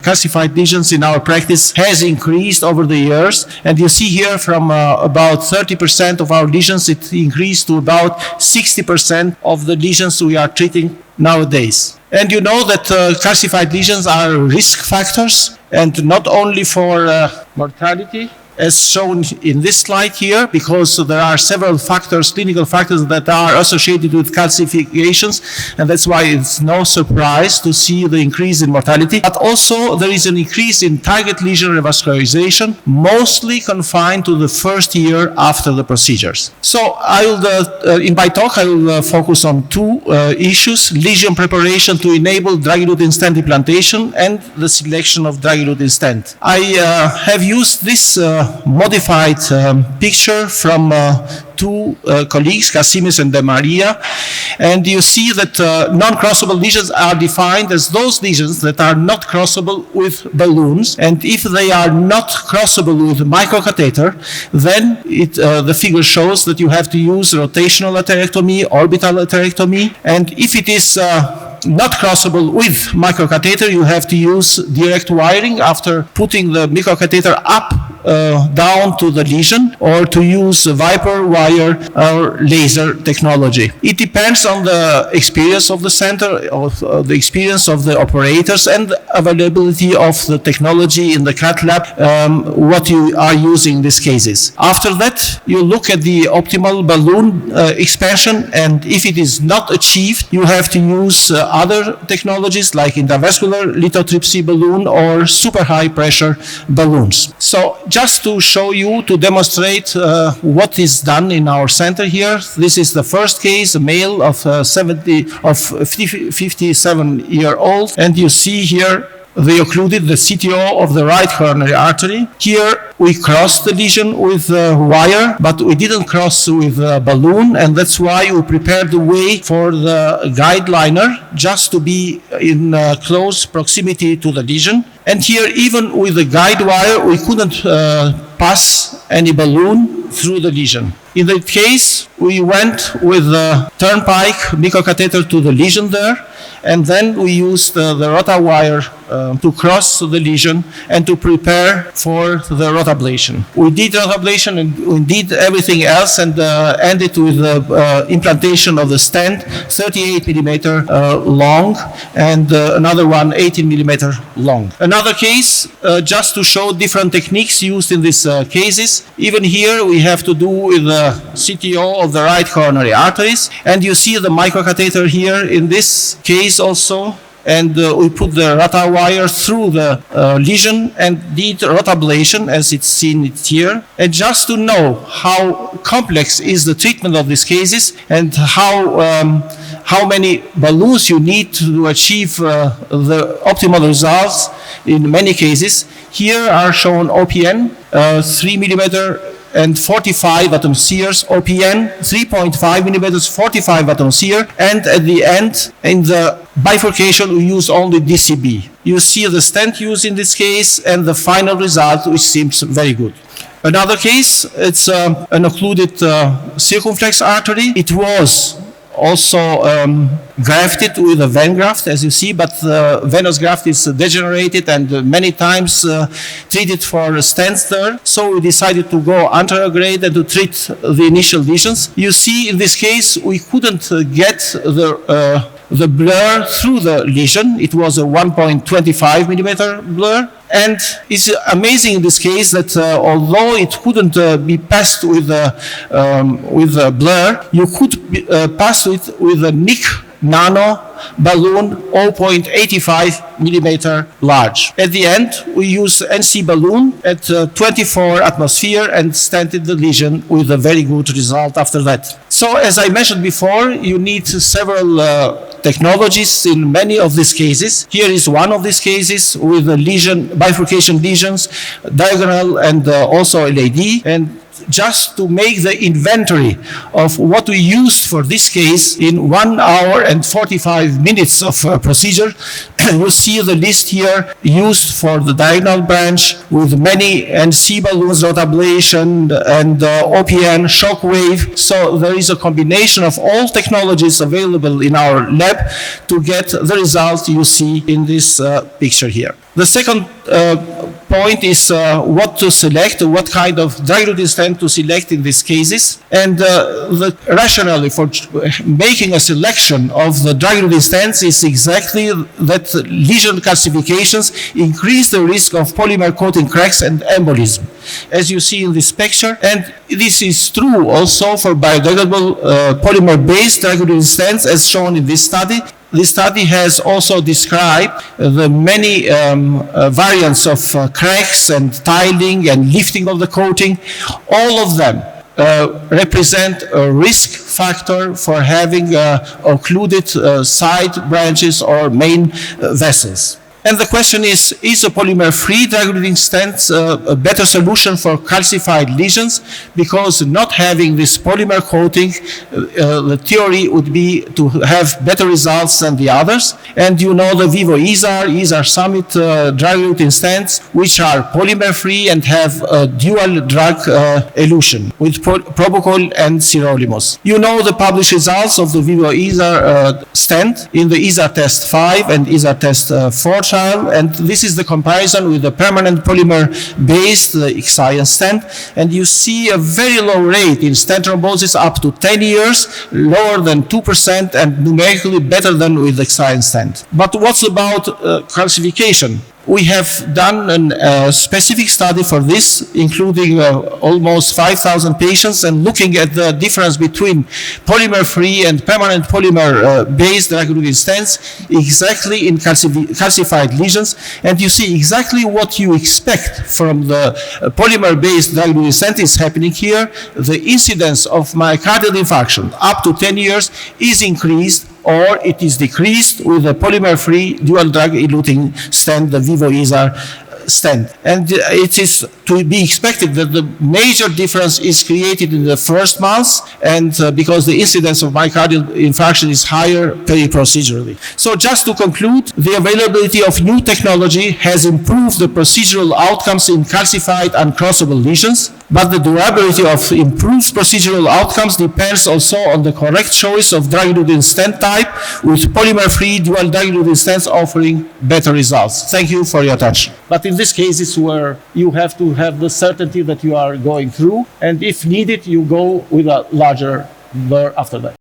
Calcified lesions in our practice has increased over the years, and you see here from about 30% of our lesions, it increased to about 60% of the lesions we are treating nowadays. And you know that calcified lesions are risk factors, and not only for mortality, as shown in this slide here, because there are several factors, clinical factors that are associated with calcifications, and that's why it's no surprise to see the increase in mortality. But also there is an increase in target lesion revascularization, mostly confined to the first year after the procedures. So in my talk, I will focus on two issues: lesion preparation to enable drug-eluting stent implantation and the selection of drug-eluting stent. I have used this modified picture from two colleagues, Casimis and De Maria, and you see that non-crossable lesions are defined as those lesions that are not crossable with balloons, and if they are not crossable with microcatheter, then the figure shows that you have to use rotational atherectomy, orbital atherectomy, and if it is not crossable with microcatheter, you have to use direct wiring after putting the microcatheter up down to the lesion, or to use Viper wire or laser technology. It depends on the experience of the center, of the experience of the operators, and the availability of the technology in the cath lab, what you are using in these cases. After that, you look at the optimal balloon expansion, and if it is not achieved, you have to use other technologies like intravascular lithotripsy balloon or super high pressure balloons. So just to show you, to demonstrate what is done in our center here, this is the first case, a male of 57-year-old, and you see here they occluded the CTO of the right coronary artery. Here we crossed the lesion with wire, but we didn't cross with a balloon, and that's why we prepared the way for the guide liner just to be in close proximity to the lesion. And here, even with the guide wire, we couldn't pass any balloon through the lesion. In that case, we went with the turnpike microcatheter to the lesion there, and then we used the rota wire to cross the lesion and to prepare for the rotablation. We did rotablation and we did everything else, and ended with the implantation of the stent, 38 millimeter long, and another one 18 millimeter long. Another case, just to show different techniques used in these cases. Even here we have to do with the CTO of the right coronary arteries, and you see the microcatheter here in this case also, and we put the rota wire through the lesion and did rotablation as it's seen here. And just to know how complex is the treatment of these cases and how many balloons you need to achieve the optimal results in many cases, here are shown OPN 3 millimeter and 45 atom sears, OPN 3.5 millimeters, 45 atom sear, and at the end, in the bifurcation, we use only DCB. You see the stent used in this case and the final result, which seems very good. Another case, it's an occluded circumflex artery. It was also grafted with a vein graft, as you see, but the venous graft is degenerated and many times treated for stents there. So we decided to go anterograde and to treat the initial lesions. You see, in this case, we couldn't get the blur through the lesion. It was a 1.25 millimeter blur. And it's amazing in this case that although it couldn't be passed with a blur, you could pass it with a NIC nano balloon 0.85 millimeter large. At the end, we use NC balloon at 24 atmosphere and stented the lesion with a very good result after that. So as I mentioned before, you need several technologies in many of these cases. Here is one of these cases with the lesion, bifurcation lesions, diagonal and also LAD. And just to make the inventory of what we used for this case in 1 hour and 45 minutes of procedure, you see the list here used for the diagonal branch with many NC balloons, rotablation, and OPN, shockwave. So there is a combination of all technologies available in our lab to get the result you see in this picture here. The second point is what to select, what kind of drug-eluting stent to select in these cases. And the rationale for making a selection of the drug-eluting stents is exactly that lesion calcifications increase the risk of polymer coating cracks and embolism, as you see in this picture. And this is true also for biodegradable polymer-based drug-eluting stents, as shown in this study. This study has also described the many variants of cracks and tiling and lifting of the coating. All of them represent a risk factor for having occluded side branches or main vessels. And the question is a polymer-free drug-eluting stent a better solution for calcified lesions? Because not having this polymer coating, the theory would be to have better results than the others. And you know the Vivo ESAR Summit drug-eluting stents, which are polymer-free and have a dual drug elution with propagate and sirolimus. You know the published results of the Vivo ESAR stent in the ESAR test 5 and ESAR test 4 trial, and this is the comparison with the permanent polymer-based XION stent, and you see a very low rate in stent thrombosis up to 10 years, lower than 2% and numerically better than with the XION stent. But what's about calcification? We have done a specific study for this, including almost 5,000 patients, and looking at the difference between polymer-free and permanent polymer-based drug-eluting stents exactly in calcified lesions. And you see exactly what you expect from the polymer-based drug-eluting stent is happening here. The incidence of myocardial infarction up to 10 years is increased, or it is decreased with the polymer-free dual drug-eluting stent, the Vivo ESAR stent. And it is to be expected that the major difference is created in the first months, and because the incidence of myocardial infarction is higher peri-procedurally. So just to conclude, the availability of new technology has improved the procedural outcomes in calcified uncrossable lesions, but the durability of improved procedural outcomes depends also on the correct choice of drug-eluting stent type, with polymer-free dual drug-eluting stents offering better results. Thank you for your attention. But in this case, it's where you have to have the certainty that you are going through, and if needed, you go with a larger blur after that.